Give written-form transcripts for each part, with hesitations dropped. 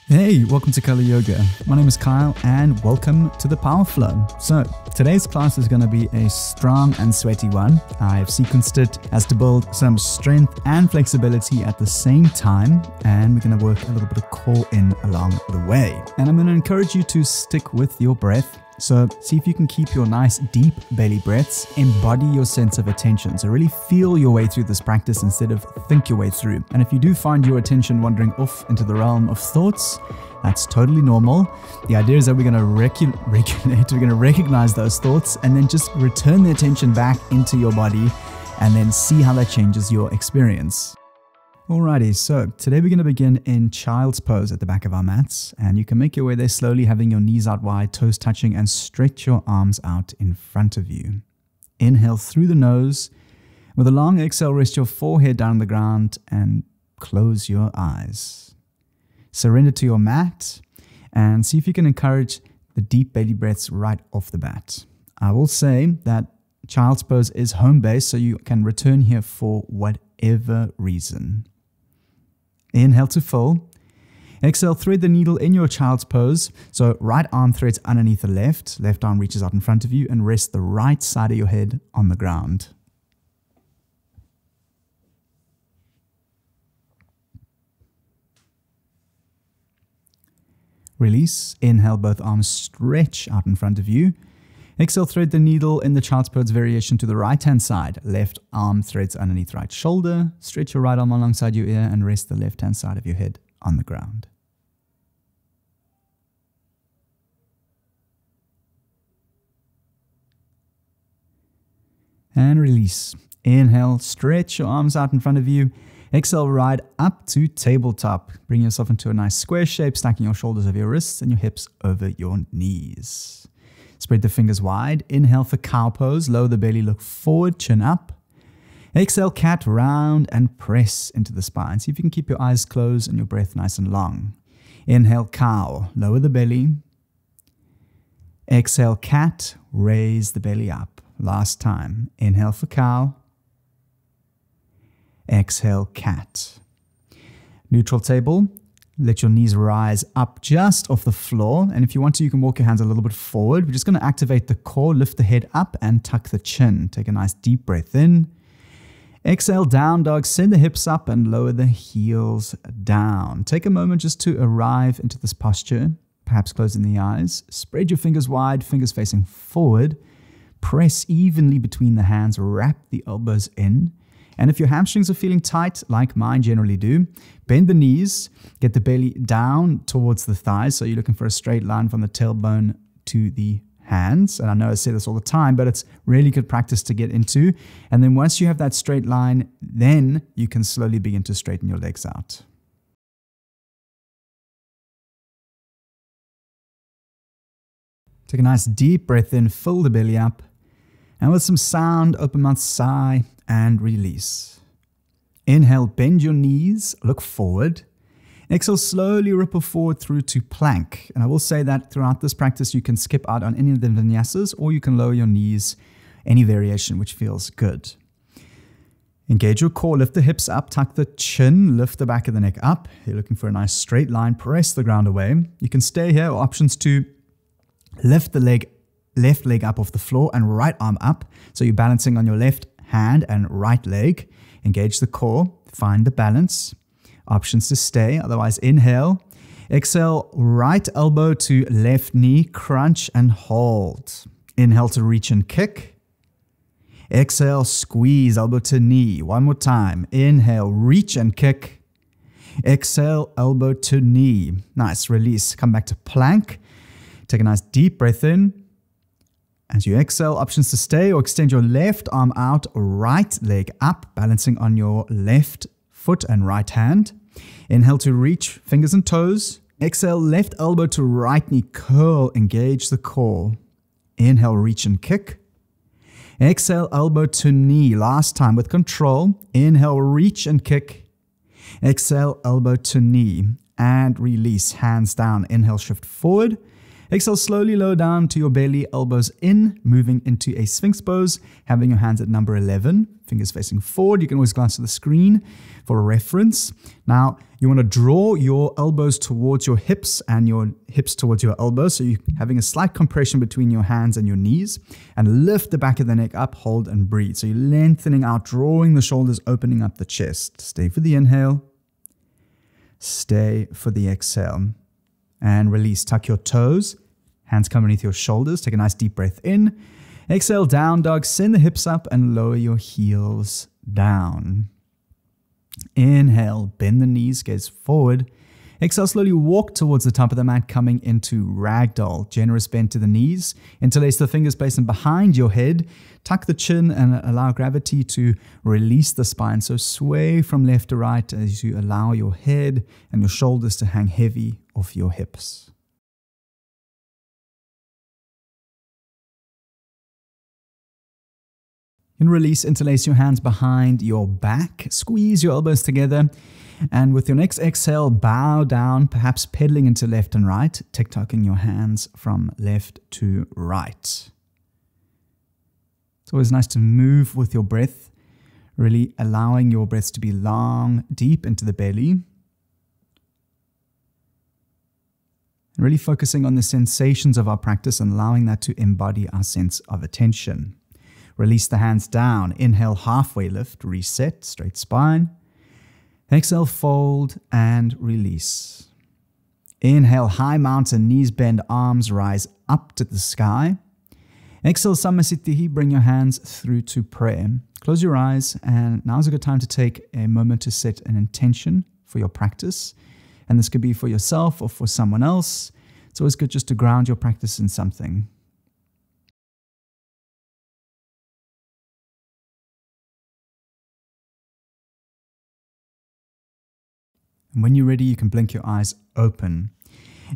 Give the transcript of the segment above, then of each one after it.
Hey, welcome to Color Yoga. My name is Kyle and welcome to the Power Flow. So today's class is going to be a strong and sweaty one. I've sequenced it as to build some strength and flexibility at the same time, and we're going to work a little bit of core in along the way. And I'm going to encourage you to stick with your breath. So see if you can keep your nice deep belly breaths, embody your sense of attention. So really feel your way through this practice instead of think your way through. And if you do find your attention wandering off into the realm of thoughts, that's totally normal. The idea is that we're going to regulate, we're going to recognize those thoughts and then just return the attention back into your body and then see how that changes your experience. Alrighty, so today we're going to begin in child's pose at the back of our mats, and you can make your way there slowly, having your knees out wide, toes touching, and stretch your arms out in front of you. Inhale through the nose. With a long exhale, rest your forehead down on the ground and close your eyes. Surrender to your mat and see if you can encourage the deep belly breaths right off the bat. I will say that child's pose is home base, so you can return here for whatever reason. Inhale to full. Exhale, thread the needle in your child's pose. So right arm threads underneath the left arm reaches out in front of you, and rest the right side of your head on the ground. Release. Inhale, both arms stretch out in front of you. Exhale, thread the needle in the child's pose variation to the right-hand side. Left arm threads underneath right shoulder. Stretch your right arm alongside your ear and rest the left-hand side of your head on the ground. And release. Inhale, stretch your arms out in front of you. Exhale, ride up to tabletop. Bring yourself into a nice square shape, stacking your shoulders over your wrists and your hips over your knees. Spread the fingers wide. Inhale for cow pose. Lower the belly, look forward, chin up. Exhale, cat, round and press into the spine. See if you can keep your eyes closed and your breath nice and long. Inhale, cow. Lower the belly. Exhale, cat. Raise the belly up. Last time. Inhale for cow. Exhale, cat. Neutral table. Let your knees rise up just off the floor. And if you want to, you can walk your hands a little bit forward. We're just going to activate the core, lift the head up and tuck the chin. Take a nice deep breath in. Exhale, down dog. Send the hips up and lower the heels down. Take a moment just to arrive into this posture, perhaps closing the eyes. Spread your fingers wide, fingers facing forward. Press evenly between the hands. Wrap the elbows in. And if your hamstrings are feeling tight, like mine generally do, bend the knees, get the belly down towards the thighs. So you're looking for a straight line from the tailbone to the hands. And I know I say this all the time, but it's really good practice to get into. And then once you have that straight line, then you can slowly begin to straighten your legs out. Take a nice deep breath in, fill the belly up. And with some sound, open mouth, sigh, and release. Inhale, bend your knees, look forward. Exhale, slowly ripple forward through to plank. And I will say that throughout this practice, you can skip out on any of the vinyasas, or you can lower your knees, any variation which feels good. Engage your core, lift the hips up, tuck the chin, lift the back of the neck up. You're looking for a nice straight line, press the ground away. You can stay here, or options to lift the left leg up off the floor and right arm up. So you're balancing on your left hand and right leg. Engage the core, find the balance. Options to stay, otherwise inhale. Exhale, right elbow to left knee, crunch and hold. Inhale to reach and kick. Exhale, squeeze elbow to knee. One more time. Inhale, reach and kick. Exhale, elbow to knee. Nice, release. Come back to plank. Take a nice deep breath in. As you exhale, options to stay or extend your left arm out, right leg up, balancing on your left foot and right hand. Inhale to reach, fingers and toes. Exhale, left elbow to right knee, curl, engage the core. Inhale, reach and kick. Exhale, elbow to knee. Last time with control. Inhale, reach and kick. Exhale, elbow to knee. And release, hands down. Inhale, shift forward. Exhale, slowly lower down to your belly, elbows in, moving into a Sphinx pose, having your hands at number 11, fingers facing forward. You can always glance to the screen for a reference. Now, you want to draw your elbows towards your hips and your hips towards your elbows. So you're having a slight compression between your hands and your knees, and lift the back of the neck up, hold and breathe. So you're lengthening out, drawing the shoulders, opening up the chest. Stay for the inhale. Stay for the exhale. And release. Tuck your toes. Hands come underneath your shoulders. Take a nice deep breath in. Exhale, down dog. Send the hips up and lower your heels down. Inhale, bend the knees, gaze forward. Exhale, slowly walk towards the top of the mat, coming into ragdoll. Generous bend to the knees. Interlace the fingers placing behind your head. Tuck the chin and allow gravity to release the spine. So sway from left to right as you allow your head and your shoulders to hang heavy off your hips. You can release, interlace your hands behind your back. Squeeze your elbows together. And with your next exhale, bow down, perhaps pedaling into left and right, tick-tocking your hands from left to right. It's always nice to move with your breath, really allowing your breaths to be long, deep into the belly. And really focusing on the sensations of our practice and allowing that to embody our sense of attention. Release the hands down. Inhale, halfway lift, reset, straight spine. Exhale, fold and release. Inhale, high mountain, knees bend, arms rise up to the sky. Exhale, Samasthiti, bring your hands through to prayer. Close your eyes, and now's a good time to take a moment to set an intention for your practice. And this could be for yourself or for someone else. It's always good just to ground your practice in something. And when you're ready, you can blink your eyes open.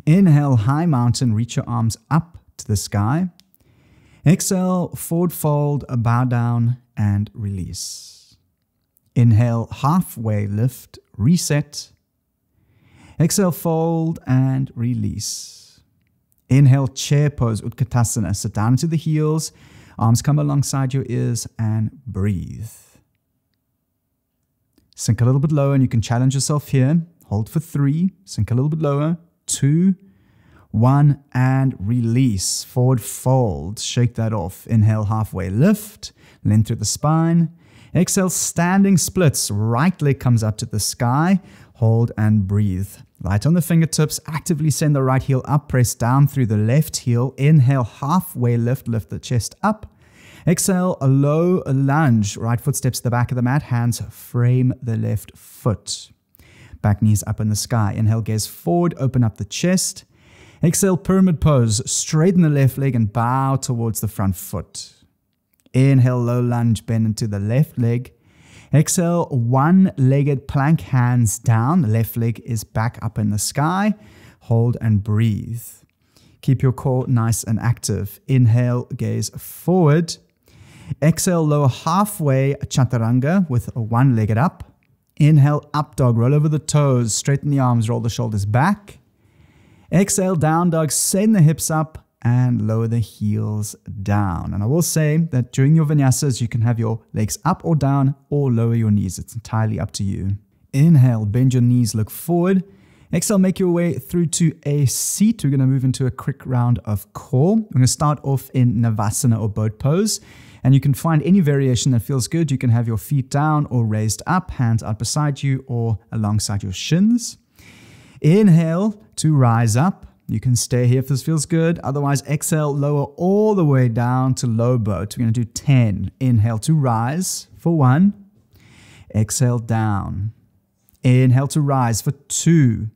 Inhale, high mountain, reach your arms up to the sky. Exhale, forward fold, bow down and release. Inhale, halfway lift, reset. Exhale, fold and release. Inhale, chair pose, Utkatasana. Sit down into the heels, arms come alongside your ears and breathe. Sink a little bit lower and you can challenge yourself here. Hold for 3, sink a little bit lower, 2, 1, and release. Forward fold, shake that off. Inhale, halfway lift, length through the spine. Exhale, standing splits, right leg comes up to the sky. Hold and breathe. Light on the fingertips, actively send the right heel up, press down through the left heel. Inhale, halfway lift, lift the chest up. Exhale, a low lunge. Right foot steps to the back of the mat. Hands frame the left foot. Back knees up in the sky. Inhale, gaze forward. Open up the chest. Exhale, pyramid pose. Straighten the left leg and bow towards the front foot. Inhale, low lunge. Bend into the left leg. Exhale, one-legged plank, hands down. The left leg is back up in the sky. Hold and breathe. Keep your core nice and active. Inhale, gaze forward. Exhale, lower halfway, chaturanga with a one-legged up. Inhale, up dog, roll over the toes, straighten the arms, roll the shoulders back. Exhale, down dog, send the hips up and lower the heels down. And I will say that during your vinyasas, you can have your legs up or down or lower your knees. It's entirely up to you. Inhale, bend your knees, look forward. Exhale, make your way through to a seat. We're going to move into a quick round of core. We're going to start off in Navasana or boat pose. And you can find any variation that feels good. You can have your feet down or raised up, hands out beside you or alongside your shins. Inhale to rise up. You can stay here if this feels good. Otherwise, exhale, lower all the way down to low boat. We're going to do 10. Inhale to rise for 1. Exhale down. Inhale to rise for 2.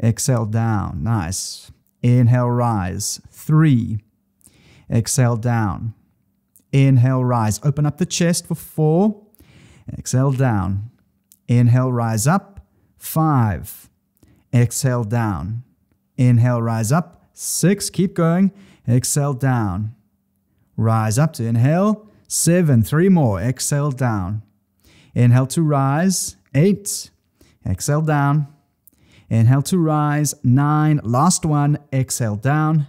Exhale down. Nice. Inhale, rise. 3. Exhale down. Inhale, rise. Open up the chest for 4. Exhale down. Inhale, rise up. 5. Exhale down. Inhale, rise up. 6. Keep going. Exhale down. Rise up to inhale. 7. 3 more. Exhale down. Inhale to rise. 8. Exhale down. Inhale to rise, 9. Last one, exhale down.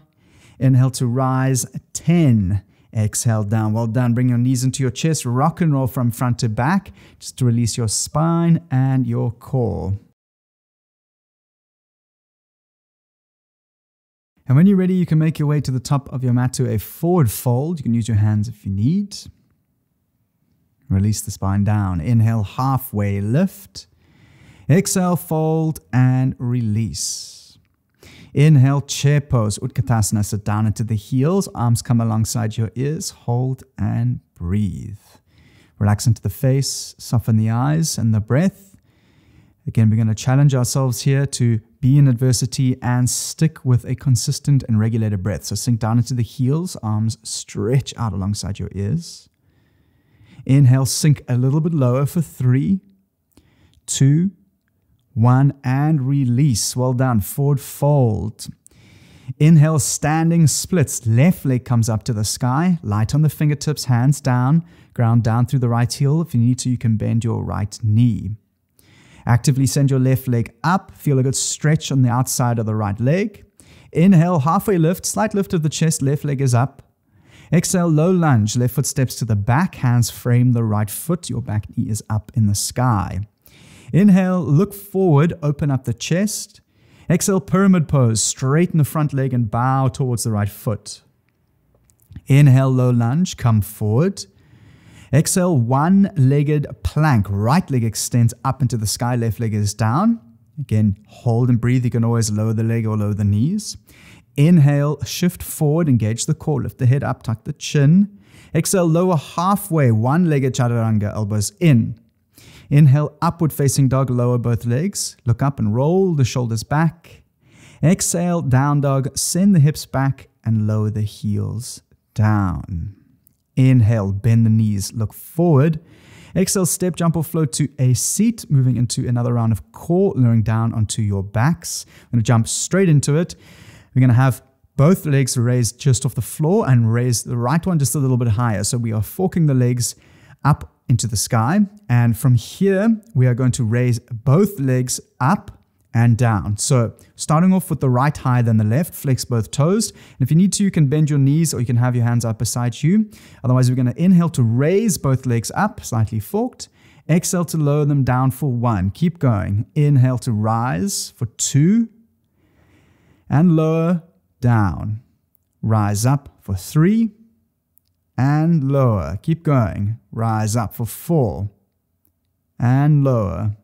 Inhale to rise, 10. Exhale down. Well done. Bring your knees into your chest. Rock and roll from front to back, just to release your spine and your core. And when you're ready, you can make your way to the top of your mat to a forward fold. You can use your hands if you need. Release the spine down. Inhale, halfway lift. Exhale, fold and release. Inhale, chair pose, Utkatasana. Sit down into the heels. Arms come alongside your ears. Hold and breathe. Relax into the face. Soften the eyes and the breath. Again, we're going to challenge ourselves here to be in adversity and stick with a consistent and regulated breath. So sink down into the heels. Arms stretch out alongside your ears. Inhale, sink a little bit lower for 3, 2, 1, and release. Well done. Forward fold. Inhale, standing splits. Left leg comes up to the sky. Light on the fingertips, hands down. Ground down through the right heel. If you need to, you can bend your right knee. Actively send your left leg up. Feel a good stretch on the outside of the right leg. Inhale, halfway lift. Slight lift of the chest. Left leg is up. Exhale, low lunge. Left foot steps to the back. Hands frame the right foot. Your back knee is up in the sky. Inhale, look forward, open up the chest. Exhale, pyramid pose, straighten the front leg and bow towards the right foot. Inhale, low lunge, come forward. Exhale, one-legged plank. Right leg extends up into the sky, left leg is down. Again, hold and breathe. You can always lower the leg or lower the knees. Inhale, shift forward, engage the core, lift the head up, tuck the chin. Exhale, lower halfway, one-legged chaturanga, elbows in. Inhale, upward facing dog, lower both legs. Look up and roll the shoulders back. Exhale, down dog, send the hips back and lower the heels down. Inhale, bend the knees, look forward. Exhale, step, jump or float to a seat, moving into another round of core, lowering down onto your backs. I'm going to jump straight into it. We're going to have both legs raised just off the floor and raise the right one just a little bit higher. So we are forking the legs up into the sky, and from here we are going to raise both legs up and down. So starting off with the right higher than the left, flex both toes, and if you need to, you can bend your knees or you can have your hands up beside you. Otherwise, we're going to inhale to raise both legs up, slightly forked. Exhale to lower them down for 1. Keep going. Inhale to rise for 2 and lower, down. Rise up for 3 and lower. Keep going. Rise up for 4 and lower.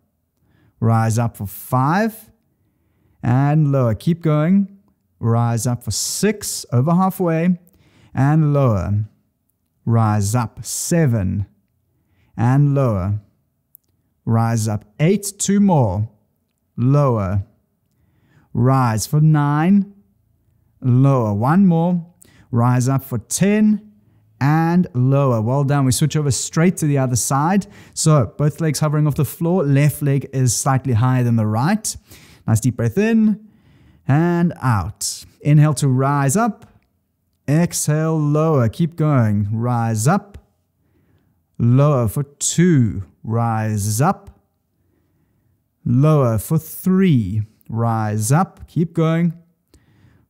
Rise up for 5 and lower. Keep going. Rise up for 6, over halfway, and lower. Rise up 7 and lower. Rise up 8, 2 more. Lower. Rise for 9, lower. 1 more. Rise up for 10 and lower. Well done. We switch over straight to the other side. So both legs hovering off the floor. Left leg is slightly higher than the right. Nice deep breath in and out. Inhale to rise up. Exhale, lower. Keep going. Rise up. Lower for 2. Rise up. Lower for 3. Rise up. Keep going.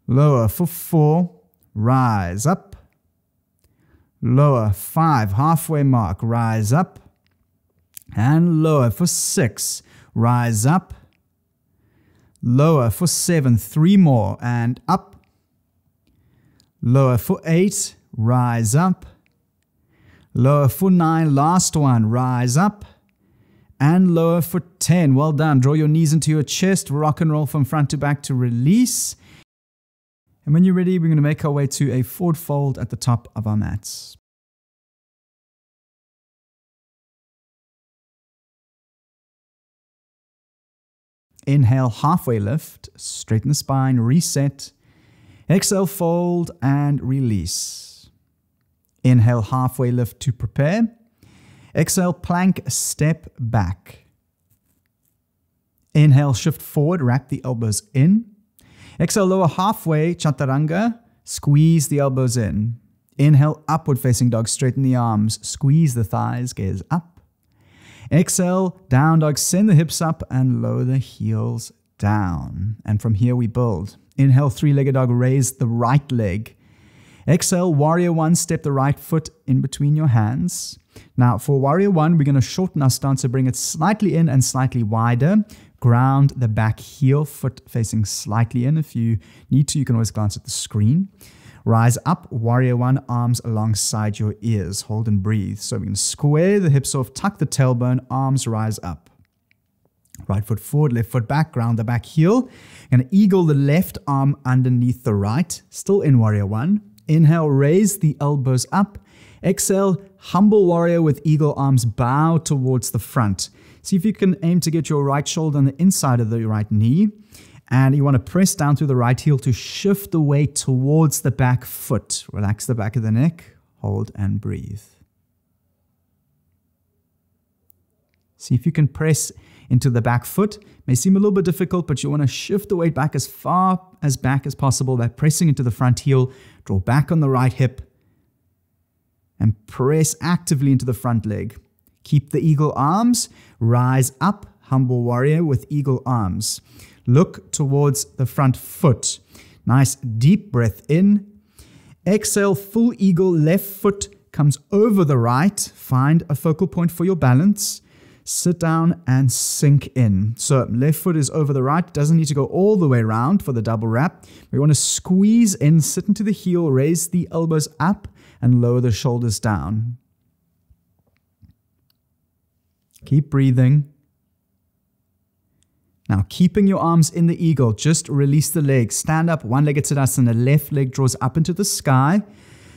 Lower for 4. Rise up. Lower 5, halfway mark, rise up. And lower for 6, rise up. Lower for 7, 3 more, and up. Lower for 8, rise up. Lower for 9, last one, rise up. And lower for 10. Well done. Draw your knees into your chest, rock and roll from front to back to release. And when you're ready, we're going to make our way to a forward fold at the top of our mats. Inhale, halfway lift, straighten the spine, reset. Exhale, fold and release. Inhale, halfway lift to prepare. Exhale, plank, step back. Inhale, shift forward, wrap the elbows in. Exhale, lower halfway, chaturanga, squeeze the elbows in. Inhale, upward facing dog, straighten the arms, squeeze the thighs, gaze up. Exhale, down dog, send the hips up and lower the heels down. And from here we build. Inhale, three-legged dog, raise the right leg. Exhale, warrior one, step the right foot in between your hands. Now for warrior one, we're going to shorten our stance, so bring it slightly in and slightly wider. Ground the back heel, foot facing slightly in. If you need to, you can always glance at the screen. Rise up, warrior one, arms alongside your ears. Hold and breathe. So we're going to square the hips off, tuck the tailbone, arms rise up. Right foot forward, left foot back, ground the back heel. Going to eagle the left arm underneath the right, still in warrior one. Inhale, raise the elbows up. Exhale, humble warrior with eagle arms, bow towards the front. See if you can aim to get your right shoulder on the inside of the right knee. And you want to press down through the right heel to shift the weight towards the back foot. Relax the back of the neck, hold and breathe. See if you can press into the back foot. May seem a little bit difficult, but you want to shift the weight back as far as back as possible by pressing into the front heel. Draw back on the right hip and press actively into the front leg. Keep the eagle arms. Rise up, humble warrior with eagle arms. Look towards the front foot. Nice deep breath in. Exhale, full eagle, left foot comes over the right. Find a focal point for your balance. Sit down and sink in. So left foot is over the right. Doesn't need to go all the way around for the double wrap. We want to squeeze in, sit into the heel, raise the elbows up and lower the shoulders down. Keep breathing. Now, keeping your arms in the eagle, just release the legs. Stand up, one-legged Tadasana. Left leg draws up into the sky.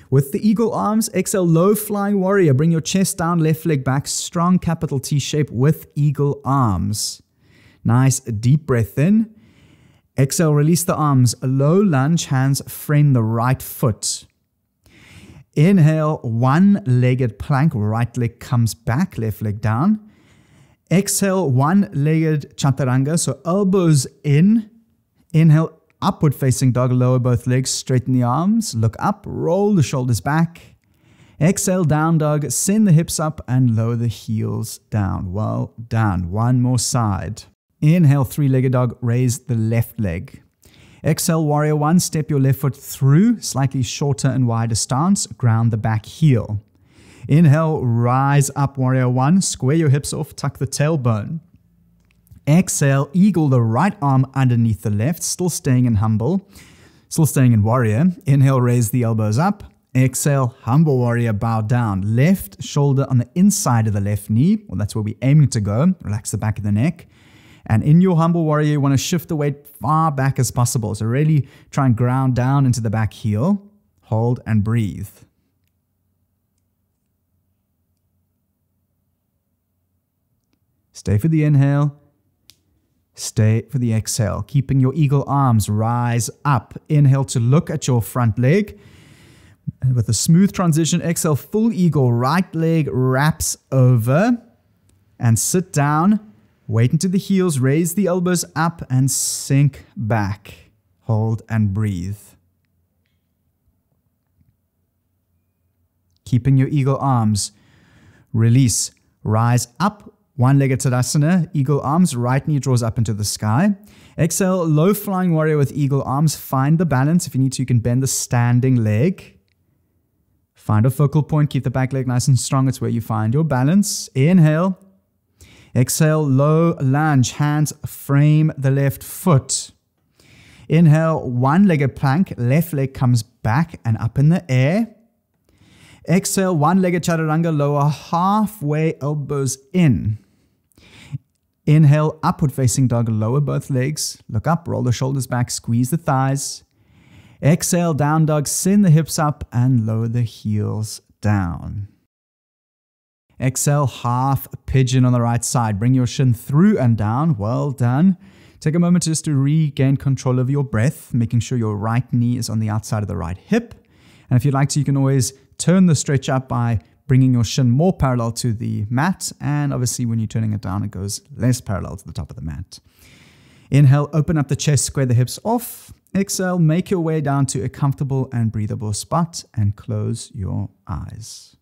With the eagle arms, exhale, low flying warrior. Bring your chest down, left leg back. Strong capital T shape with eagle arms. Nice deep breath in. Exhale, release the arms. A low lunge, hands frame the right foot. Inhale, one-legged plank. Right leg comes back, left leg down. Exhale, one-legged chaturanga, so elbows in. Inhale, upward facing dog, lower both legs, straighten the arms, look up, roll the shoulders back. Exhale, down dog, send the hips up and lower the heels down. Well done. One more side. Inhale, three-legged dog, raise the left leg. Exhale, warrior one, step your left foot through, slightly shorter and wider stance, ground the back heel. Inhale, rise up, warrior one. Square your hips off, tuck the tailbone. Exhale, eagle the right arm underneath the left, still staying in humble, still staying in warrior. Inhale, raise the elbows up. Exhale, humble warrior, bow down. Left shoulder on the inside of the left knee. Well, that's where we're aiming to go. Relax the back of the neck. And in your humble warrior, you want to shift the weight far back as possible. So really try and ground down into the back heel. Hold and breathe. Stay for the inhale. Stay for the exhale. Keeping your eagle arms, rise up. Inhale to look at your front leg. And with a smooth transition, exhale, full eagle. Right leg wraps over. And sit down. Weight into the heels. Raise the elbows up and sink back. Hold and breathe. Keeping your eagle arms. Release. Rise up. One-legged Tadasana, eagle arms, right knee draws up into the sky. Exhale, low flying warrior with eagle arms. Find the balance. If you need to, you can bend the standing leg. Find a focal point. Keep the back leg nice and strong. It's where you find your balance. Inhale. Exhale, low lunge. Hands frame the left foot. Inhale, one-legged plank. Left leg comes back and up in the air. Exhale, one-legged chaturanga, lower halfway, elbows in. Inhale, upward facing dog, lower both legs. Look up, roll the shoulders back, squeeze the thighs. Exhale, down dog, send the hips up and lower the heels down. Exhale, half pigeon on the right side. Bring your shin through and down. Well done. Take a moment just to regain control of your breath, making sure your right knee is on the outside of the right hip. And if you'd like to, you can always turn the stretch up by bringing your shin more parallel to the mat. And obviously when you're turning it down, it goes less parallel to the top of the mat. Inhale, open up the chest, square the hips off. Exhale, make your way down to a comfortable and breathable spot and close your eyes.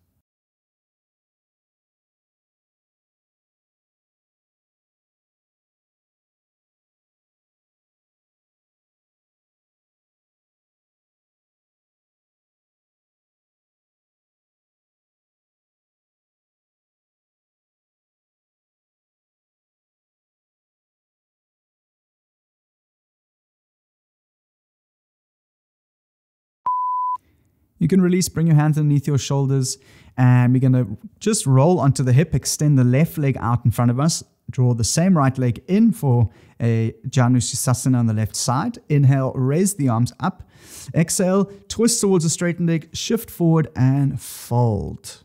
You can release, bring your hands underneath your shoulders, and we're going to just roll onto the hip, extend the left leg out in front of us, draw the same right leg in for a Janusasana on the left side. Inhale, raise the arms up. Exhale, twist towards a straightened leg, shift forward and fold.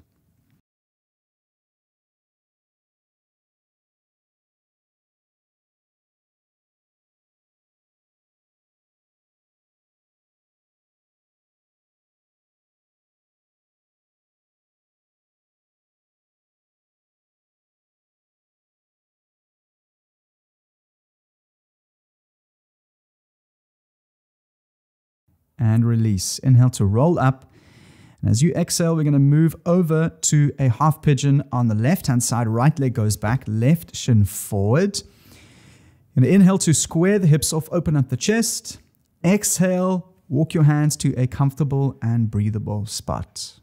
And release. Inhale to roll up. And as you exhale, we're going to move over to a half pigeon on the left-hand side. Right leg goes back, left shin forward. And inhale to square the hips off, open up the chest. Exhale, walk your hands to a comfortable and breathable spot.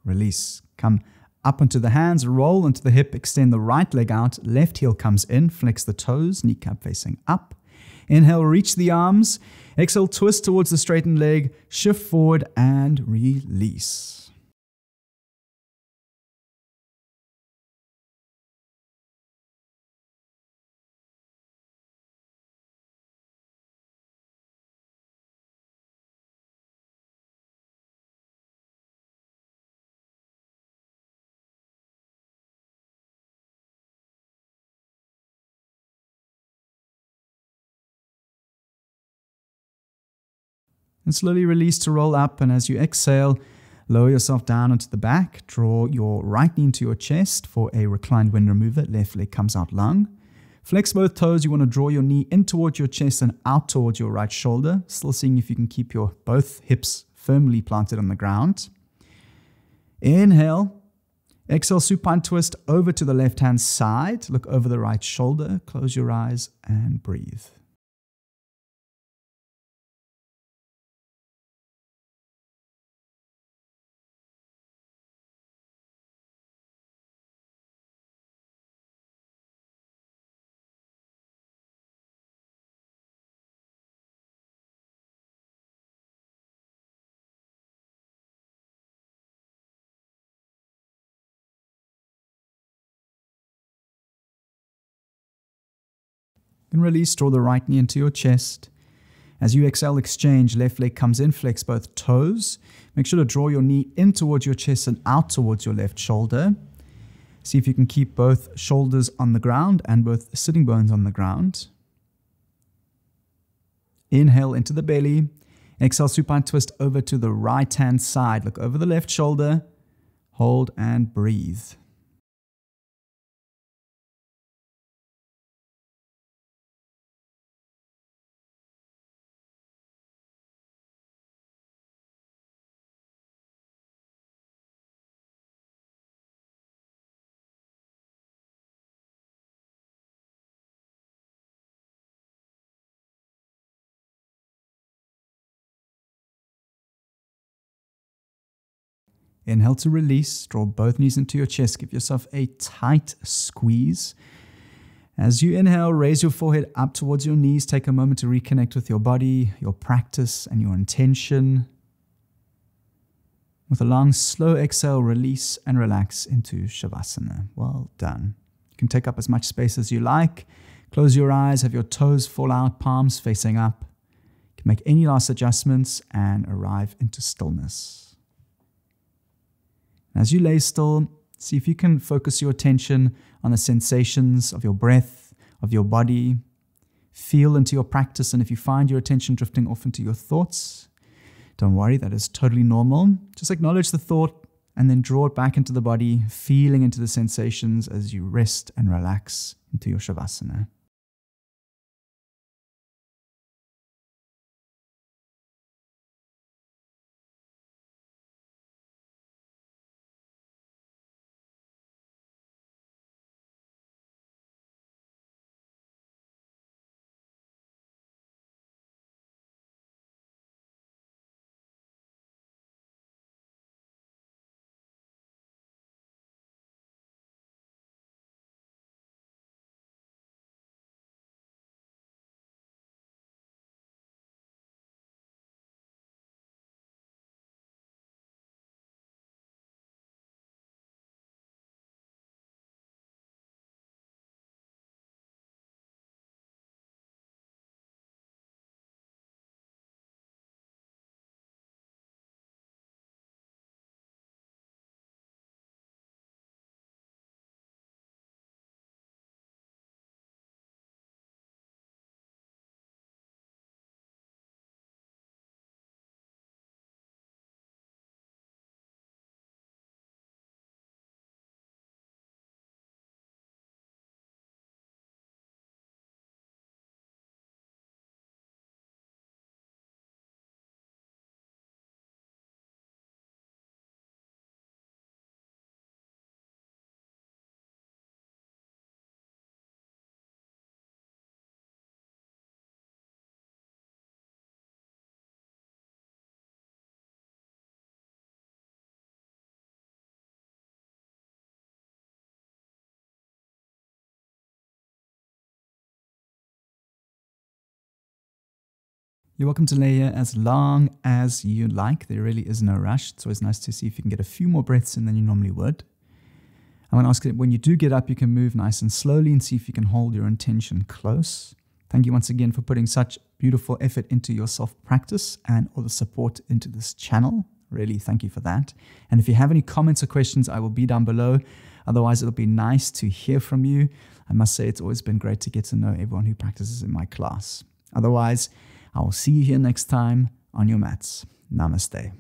Release. Come up onto the hands, roll into the hip, extend the right leg out, left heel comes in, flex the toes, kneecap facing up. Inhale, reach the arms. Exhale, twist towards the straightened leg, shift forward and release. And slowly release to roll up. And as you exhale, lower yourself down onto the back. Draw your right knee into your chest for a reclined wind remover. Left leg comes out long. Flex both toes. You want to draw your knee in towards your chest and out towards your right shoulder. Still seeing if you can keep your both hips firmly planted on the ground. Inhale. Exhale, supine twist over to the left-hand side. Look over the right shoulder. Close your eyes and breathe. And release, draw the right knee into your chest. As you exhale, exchange, left leg comes in, flex both toes. Make sure to draw your knee in towards your chest and out towards your left shoulder. See if you can keep both shoulders on the ground and both sitting bones on the ground. Inhale into the belly. Exhale, supine twist over to the right-hand side. Look over the left shoulder. Hold and breathe. Inhale to release. Draw both knees into your chest. Give yourself a tight squeeze. As you inhale, raise your forehead up towards your knees. Take a moment to reconnect with your body, your practice, and your intention. With a long, slow exhale, release and relax into Shavasana. Well done. You can take up as much space as you like. Close your eyes, have your toes fall out, palms facing up. You can make any last adjustments and arrive into stillness. As you lay still, see if you can focus your attention on the sensations of your breath, of your body. Feel into your practice, and if you find your attention drifting off into your thoughts, don't worry, that is totally normal. Just acknowledge the thought and then draw it back into the body, feeling into the sensations as you rest and relax into your Shavasana. You're welcome to lay here as long as you like. There really is no rush. It's always nice to see if you can get a few more breaths in than you normally would. I want to ask that when you do get up, you can move nice and slowly and see if you can hold your intention close. Thank you once again for putting such beautiful effort into your self-practice and all the support into this channel. Really, thank you for that. And if you have any comments or questions, I will be down below. Otherwise, it'll be nice to hear from you. I must say it's always been great to get to know everyone who practices in my class. Otherwise, I will see you here next time on your mats. Namaste.